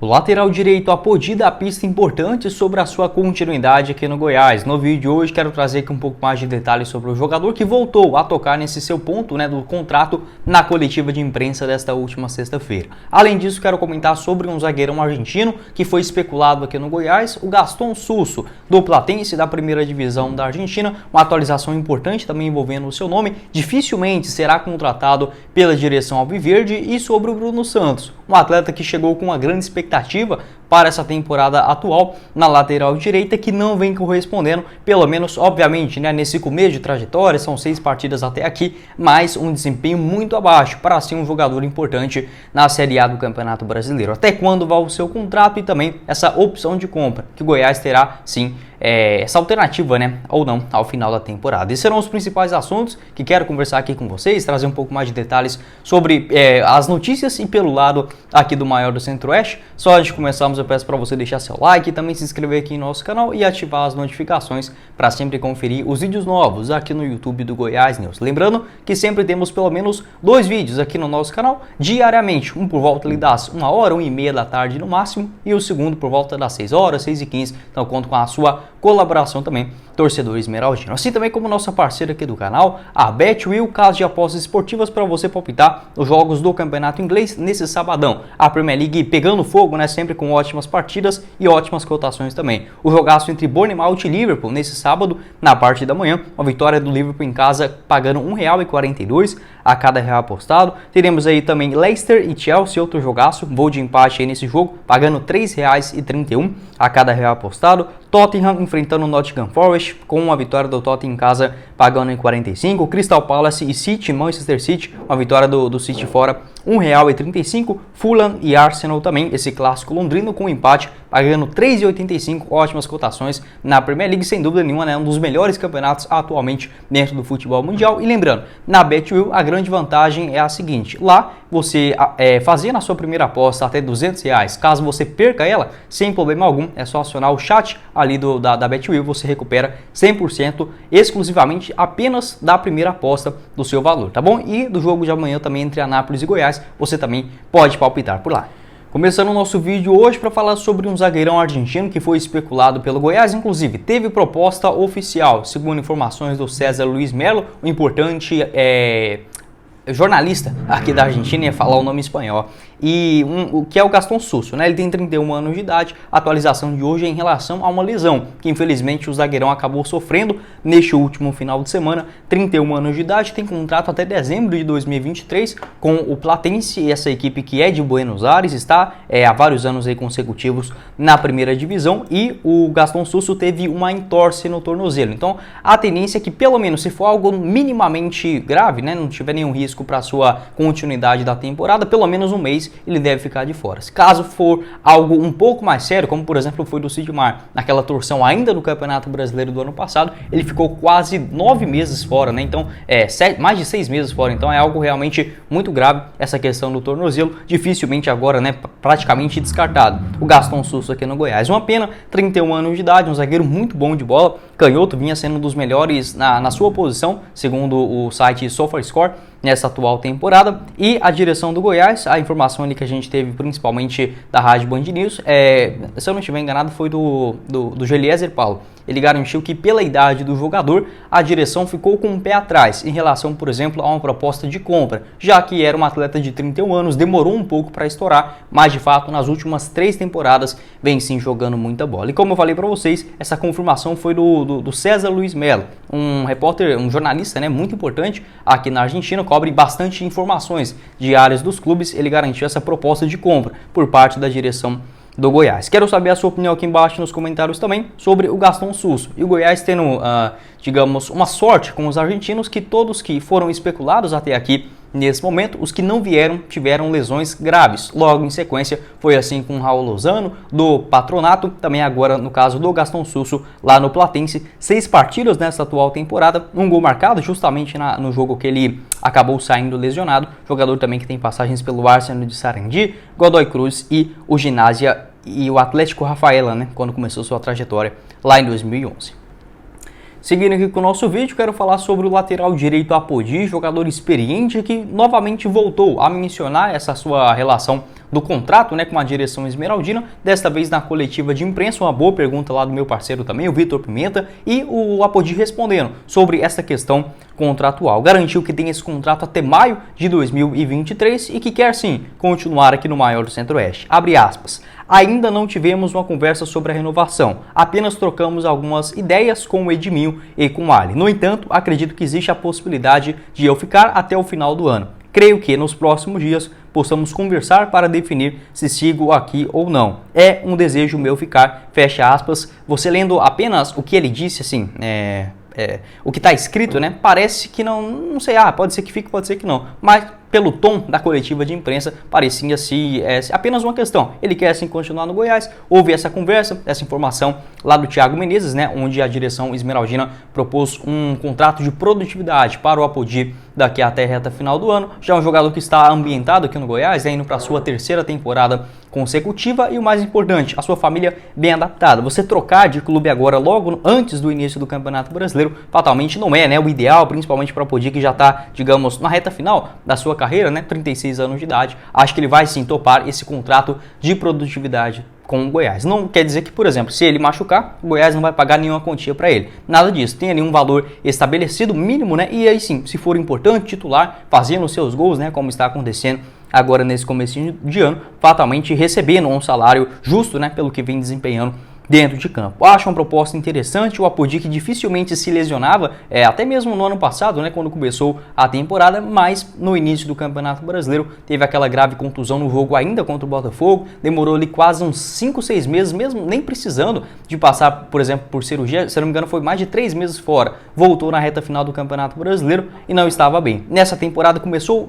O lateral direito Apodi dá pista importante sobre a sua continuidade aqui no Goiás. No vídeo de hoje quero trazer aqui um pouco mais de detalhes sobre o jogador que voltou a tocar nesse seu ponto, do contrato na coletiva de imprensa desta última sexta-feira. Além disso, quero comentar sobre um zagueirão argentino que foi especulado aqui no Goiás, o Gaston Susso, do Platense da primeira divisão da Argentina. Uma atualização importante também envolvendo o seu nome. Dificilmente será contratado pela direção alviverde. E sobre o Bruno Santos, um atleta que chegou com uma grande expectativa para essa temporada atual na lateral direita, que não vem correspondendo, pelo menos obviamente nesse começo de trajetória, são 6 partidas até aqui, mas um desempenho muito abaixo para ser um jogador importante na Série A do Campeonato Brasileiro. Até quando vai o seu contrato e também essa opção de compra, que o Goiás terá sim essa alternativa, ou não, ao final da temporada. Esses serão os principais assuntos que quero conversar aqui com vocês, trazer um pouco mais de detalhes sobre as notícias e pelo lado aqui do maior do Centro-Oeste. Só antes de começarmos, eu peço para você deixar seu like e também se inscrever aqui no nosso canal e ativar as notificações para sempre conferir os vídeos novos aqui no YouTube do Goiás News. Lembrando que sempre temos pelo menos 2 vídeos aqui no nosso canal diariamente, um por volta ali das 1h, 1h30 da tarde no máximo, e o segundo por volta das 6h, 6h15. Então conto com a sua colaboração também, torcedor esmeraldino. Assim também como nossa parceira aqui do canal, a Betwheel, casa de apostas esportivas para você palpitar os jogos do Campeonato Inglês nesse sabadão. A Premier League pegando fogo, sempre com ótimas partidas e ótimas cotações também. O jogaço entre Bournemouth e Liverpool nesse sábado, na parte da manhã, uma vitória do Liverpool em casa pagando R$1,42 a cada real apostado. Teremos aí também Leicester e Chelsea, outro jogaço, voo de empate aí nesse jogo, pagando R$3,31 a cada real apostado. Tottenham enfrentando o Nottingham Forest, com uma vitória do Tottenham em casa pagando em 45. Crystal Palace e City, Manchester City, uma vitória do City fora, R$1,35. Fulham e Arsenal também, esse clássico londrino com empate, pagando R$3,85, ótimas cotações na Premier League, sem dúvida nenhuma, um dos melhores campeonatos atualmente dentro do futebol mundial. E lembrando, na Betwheel a grande vantagem é a seguinte: lá você fazendo a sua primeira aposta até R$200, caso você perca ela, sem problema algum, é só acionar o chat ali da Betwheel, você recupera 100% exclusivamente apenas da primeira aposta do seu valor, tá bom? E do jogo de amanhã também entre Anápolis e Goiás, você também pode palpitar por lá. Começando o nosso vídeo hoje para falar sobre um zagueirão argentino que foi especulado pelo Goiás, inclusive teve proposta oficial, segundo informações do César Luiz Melo, o importante jornalista aqui da Argentina, ia falar o nome espanhol, e o que é o Gaston Susso, ele tem 31 anos de idade. A atualização de hoje é em relação a uma lesão que infelizmente o zagueirão acabou sofrendo neste último final de semana. 31 anos de idade, tem contrato até dezembro de 2023 com o Platense, essa equipe que é de Buenos Aires, está há vários anos aí consecutivos na primeira divisão, e o Gaston Susso teve uma entorse no tornozelo. Então a tendência é que, pelo menos se for algo minimamente grave, não tiver nenhum risco para a sua continuidade da temporada, pelo menos um mês ele deve ficar de fora. Caso for algo um pouco mais sério, como por exemplo foi do Sidmar, naquela torção ainda no Campeonato Brasileiro do ano passado, ele ficou quase 9 meses fora, então mais de 6 meses fora. Então é algo realmente muito grave essa questão do tornozelo, dificilmente agora, praticamente descartado o Gaston Susso aqui no Goiás. Uma pena, 31 anos de idade, um zagueiro muito bom de bola, canhoto, vinha sendo um dos melhores na sua posição, segundo o site SofaScore, nessa atual temporada. E a direção do Goiás, a informação ali que a gente teve principalmente da Rádio Band News, se eu não estiver enganado, foi do Geliezer Paulo. Ele garantiu que, pela idade do jogador, a direção ficou com um pé atrás em relação, por exemplo, a uma proposta de compra, já que era um atleta de 31 anos, demorou um pouco para estourar, mas de fato nas últimas 3 temporadas vem sim jogando muita bola. E como eu falei para vocês, essa confirmação foi do César Luiz Melo, um repórter, um jornalista muito importante aqui na Argentina, cobre bastante informações diárias dos clubes. Ele garantiu essa proposta de compra por parte da direção do Goiás. Quero saber a sua opinião aqui embaixo nos comentários também sobre o Gaston Susso. E o Goiás tendo, digamos, uma sorte com os argentinos, que todos que foram especulados até aqui nesse momento, os que não vieram tiveram lesões graves. Logo em sequência, foi assim com o Raul Lozano, do Patronato, também agora no caso do Gaston Susso, lá no Platense. 6 partidas nessa atual temporada, um gol marcado justamente no jogo que ele acabou saindo lesionado. Jogador também que tem passagens pelo Arsenal de Sarandi, Godoy Cruz e o Ginásio e o Atlético Rafaela, quando começou sua trajetória lá em 2011. Seguindo aqui com o nosso vídeo, quero falar sobre o lateral direito Apodi, jogador experiente que novamente voltou a mencionar essa sua relação do contrato, né, com a direção esmeraldina, desta vez na coletiva de imprensa, uma boa pergunta lá do meu parceiro também, o Vitor Pimenta, e o Apodi respondendo sobre essa questão contratual. Garantiu que tem esse contrato até maio de 2023 e que quer sim continuar aqui no maior do Centro-Oeste. Abre aspas. Ainda não tivemos uma conversa sobre a renovação, apenas trocamos algumas ideias com o Edminho e com o Ali. No entanto, acredito que existe a possibilidade de eu ficar até o final do ano. Creio que nos próximos dias possamos conversar para definir se sigo aqui ou não. É um desejo meu ficar, fecha aspas. Você lendo apenas o que ele disse, assim, o que está escrito, né? Parece que não sei, pode ser que fique, pode ser que não. Mas pelo tom da coletiva de imprensa, parecia apenas uma questão. Ele quer sim continuar no Goiás. Houve essa conversa, essa informação lá do Thiago Menezes, né? Onde a direção esmeraldina propôs um contrato de produtividade para o Apodi daqui até a reta final do ano. Já é um jogador que está ambientado aqui no Goiás, né? Indo para a sua terceira temporada consecutiva e o mais importante, a sua família bem adaptada. Você trocar de clube agora logo antes do início do Campeonato Brasileiro fatalmente não é, né, o ideal, principalmente para o Apodi que já está, digamos, na reta final da sua carreira, né, 36 anos de idade. Acho que ele vai sim topar esse contrato de produtividade com o Goiás. Não quer dizer que, por exemplo, se ele machucar, o Goiás não vai pagar nenhuma quantia para ele. Nada disso. Tem ali um valor estabelecido, mínimo, né? E aí sim, se for importante, titular, fazendo os seus gols, né, como está acontecendo agora nesse comecinho de ano, fatalmente recebendo um salário justo, né, pelo que vem desempenhando dentro de campo. Acho uma proposta interessante, o Apodi que dificilmente se lesionava, até mesmo no ano passado, né, quando começou a temporada, mas no início do Campeonato Brasileiro teve aquela grave contusão no jogo ainda contra o Botafogo, demorou ali quase uns 5, 6 meses, mesmo nem precisando de passar, por exemplo, por cirurgia, se não me engano foi mais de 3 meses fora, voltou na reta final do Campeonato Brasileiro e não estava bem. Nessa temporada começou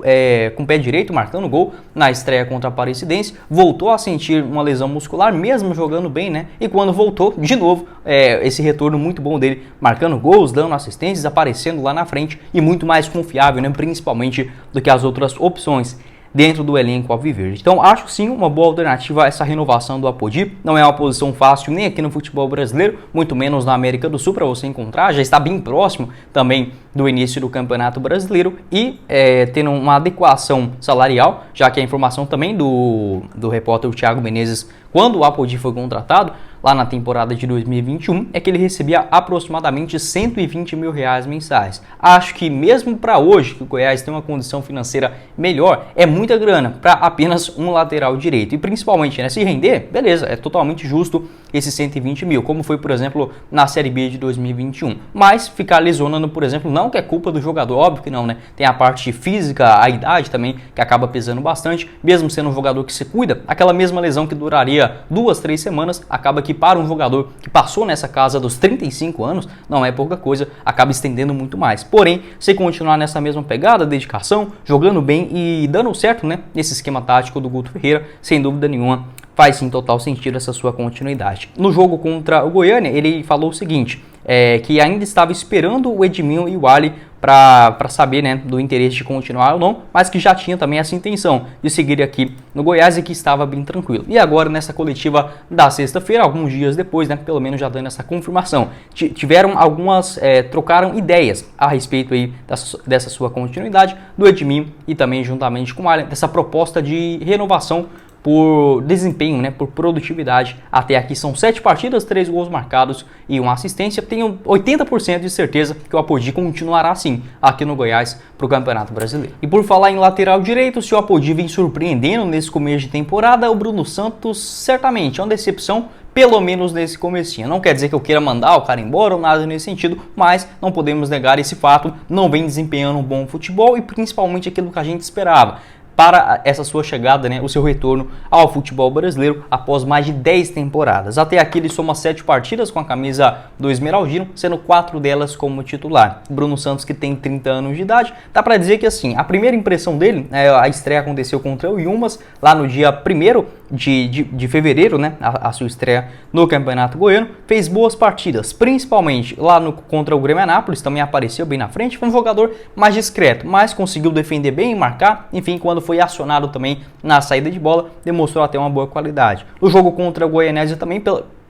com o pé direito, marcando gol na estreia contra a Aparecidense, voltou a sentir uma lesão muscular, mesmo jogando bem, né, e quando voltou, de novo, esse retorno muito bom dele, marcando gols, dando assistências, aparecendo lá na frente e muito mais confiável, né, principalmente do que as outras opções dentro do elenco alviverde. Então acho sim uma boa alternativa a essa renovação do Apodi. Não é uma posição fácil nem aqui no futebol brasileiro, muito menos na América do Sul para você encontrar, já está bem próximo também do início do Campeonato Brasileiro e tendo uma adequação salarial, já que a informação também do repórter Thiago Menezes, quando o Apodi foi contratado, lá na temporada de 2021, é que ele recebia aproximadamente R$120 mil mensais. Acho que mesmo para hoje, que o Goiás tem uma condição financeira melhor, é muita grana para apenas um lateral direito. E principalmente, né, se render, beleza, é totalmente justo esses 120 mil, como foi, por exemplo, na Série B de 2021. Mas ficar lesionando, por exemplo, não que é culpa do jogador, óbvio que não, né? Tem a parte física, a idade também, que acaba pesando bastante, mesmo sendo um jogador que se cuida, aquela mesma lesão que duraria 2, 3 semanas, acaba que para um jogador que passou nessa casa dos 35 anos, não é pouca coisa, acaba estendendo muito mais. Porém, se continuar nessa mesma pegada, dedicação, jogando bem e dando certo, né, nesse esquema tático do Guto Ferreira, sem dúvida nenhuma, faz sim total sentido essa sua continuidade. No jogo contra o Goiânia, ele falou o seguinte, que ainda estava esperando o Edminho e o Ali para saber, né, do interesse de continuar ou não, mas que já tinha também essa intenção de seguir aqui no Goiás e que estava bem tranquilo. E agora nessa coletiva da sexta-feira, alguns dias depois, né, pelo menos já dando essa confirmação, tiveram algumas, trocaram ideias a respeito aí dessa sua continuidade do Edminho e também juntamente com o Ali, dessa proposta de renovação por desempenho, né, por produtividade. Até aqui são 7 partidas, 3 gols marcados e 1 assistência. Tenho 80% de certeza que o Apodi continuará assim aqui no Goiás para o Campeonato Brasileiro. E por falar em lateral direito, se o Apodi vem surpreendendo nesse começo de temporada, o Bruno Santos certamente é uma decepção, pelo menos nesse comecinho. Não quer dizer que eu queira mandar o cara embora ou nada nesse sentido, mas não podemos negar esse fato, não vem desempenhando um bom futebol e principalmente aquilo que a gente esperava para essa sua chegada, né, o seu retorno ao futebol brasileiro após mais de 10 temporadas. Até aqui ele soma 7 partidas com a camisa do Esmeraldino, sendo 4 delas como titular. Bruno Santos, que tem 30 anos de idade, dá para dizer que assim, a primeira impressão dele, a estreia aconteceu contra o Yumas, lá no dia 1º de fevereiro, né, a sua estreia no Campeonato Goiano, fez boas partidas, principalmente lá contra o Grêmio Anápolis, também apareceu bem na frente, foi um jogador mais discreto, mas conseguiu defender bem e marcar, enfim, quando foi acionado também na saída de bola, demonstrou até uma boa qualidade. No jogo contra o Goianésia também,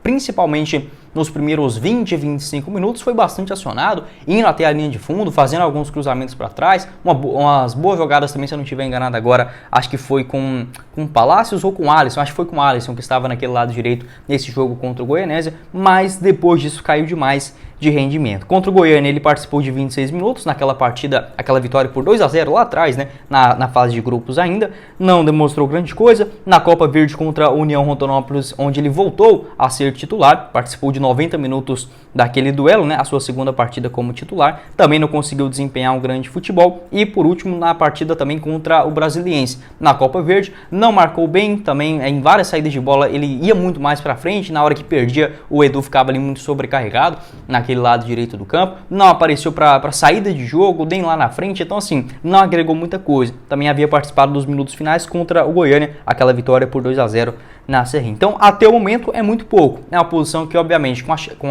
principalmente nos primeiros 20, 25 minutos, foi bastante acionado, indo até a linha de fundo, fazendo alguns cruzamentos para trás, umas boas jogadas também, se eu não estiver enganado agora, acho que foi com Palácios ou com Alisson, acho que foi com Alisson que estava naquele lado direito nesse jogo contra o Goianésia, mas depois disso caiu demais de rendimento. Contra o Goiânia ele participou de 26 minutos naquela partida, aquela vitória por 2-0 lá atrás, né, na fase de grupos ainda, não demonstrou grande coisa. Na Copa Verde contra a União Rondonópolis, onde ele voltou a ser titular, participou de 90 minutos daquele duelo, né, a sua segunda partida como titular, também não conseguiu desempenhar um grande futebol. E por último, na partida também contra o Brasiliense, na Copa Verde, não marcou bem, também em várias saídas de bola ele ia muito mais para frente, na hora que perdia o Edu ficava ali muito sobrecarregado naquele lado direito do campo, não apareceu para saída de jogo, nem lá na frente, então assim, não agregou muita coisa. Também havia participado dos minutos finais contra o Goiânia, aquela vitória por 2-0 na Serrinha. Então, até o momento é muito pouco. É uma posição que, obviamente, com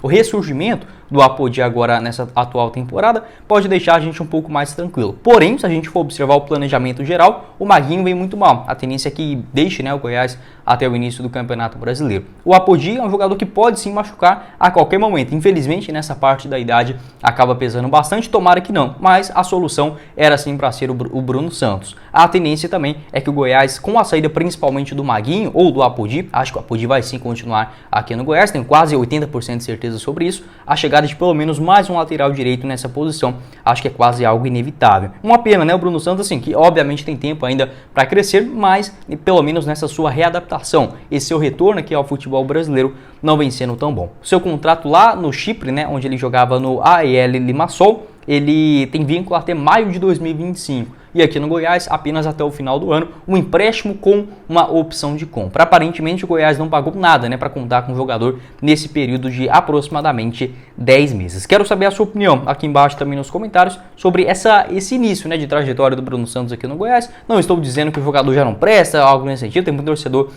o ressurgimento do Apodi agora nessa atual temporada, pode deixar a gente um pouco mais tranquilo. Porém, se a gente for observar o planejamento geral, o Maguinho vem muito mal. A tendência é que deixe, né, o Goiás até o início do Campeonato Brasileiro. O Apodi é um jogador que pode sim machucar a qualquer momento. Infelizmente, nessa parte da idade acaba pesando bastante, tomara que não. Mas a solução era sim para ser o Bruno Santos. A tendência também é que o Goiás, com a saída principalmente do Maguinho ou do Apodi, acho que o Apodi vai sim continuar aqui no Goiás, tenho quase 80% de certeza sobre isso, a chegada de pelo menos mais um lateral direito nessa posição, acho que é quase algo inevitável. Uma pena, né, o Bruno Santos, assim, que obviamente tem tempo ainda para crescer, mas pelo menos nessa sua readaptação, esse seu retorno aqui ao futebol brasileiro não vem sendo tão bom. Seu contrato lá no Chipre, né, onde ele jogava no AEL Limassol, ele tem vínculo até maio de 2025. E aqui no Goiás, apenas até o final do ano, um empréstimo com uma opção de compra. Aparentemente, o Goiás não pagou nada, né, para contar com o jogador nesse período de aproximadamente 10 meses. Quero saber a sua opinião aqui embaixo também nos comentários sobre esse início, né, de trajetória do Bruno Santos aqui no Goiás. Não estou dizendo que o jogador já não presta, algo nesse sentido. Tem muito torcedor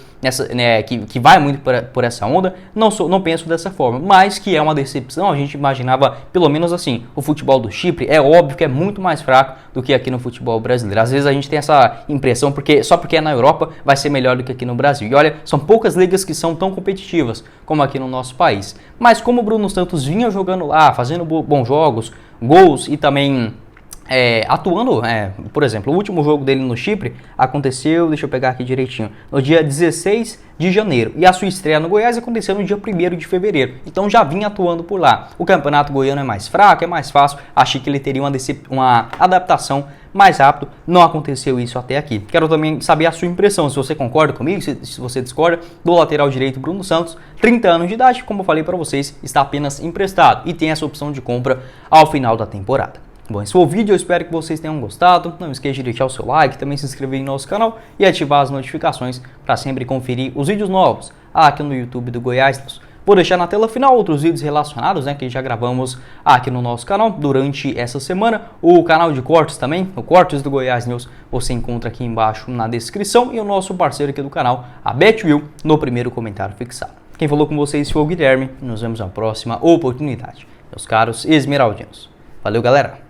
que vai muito por essa onda. Não penso dessa forma, mas que é uma decepção. A gente imaginava, pelo menos assim, o futebol do Chipre é óbvio que é muito mais fraco do que aqui no futebol brasileiro. Às vezes a gente tem essa impressão só porque é na Europa vai ser melhor do que aqui no Brasil. E olha, são poucas ligas que são tão competitivas como aqui no nosso país. Mas como o Bruno Santos vinha jogando lá, fazendo bons jogos, gols e também atuando, por exemplo, o último jogo dele no Chipre aconteceu, deixa eu pegar aqui direitinho, no dia 16 de janeiro. E a sua estreia no Goiás aconteceu no dia 1º de fevereiro. Então já vinha atuando por lá. O campeonato goiano é mais fraco, é mais fácil. Achei que ele teria uma adaptação mais rápido. Não aconteceu isso até aqui. Quero também saber a sua impressão, se você concorda comigo, se você discorda, do lateral direito Bruno Santos, 30 anos de idade, como eu falei para vocês, está apenas emprestado e tem essa opção de compra ao final da temporada. Bom, esse foi o vídeo, eu espero que vocês tenham gostado. Não esqueça de deixar o seu like, também se inscrever em nosso canal e ativar as notificações para sempre conferir os vídeos novos aqui no YouTube do Goiás News. Vou deixar na tela final outros vídeos relacionados, né, que já gravamos aqui no nosso canal durante essa semana. O canal de cortes também, o Cortes do Goiás News, você encontra aqui embaixo na descrição e o nosso parceiro aqui do canal, a BetWill, no primeiro comentário fixado. Quem falou com vocês foi o Guilherme e nos vemos na próxima oportunidade. Meus caros esmeraldinos. Valeu, galera!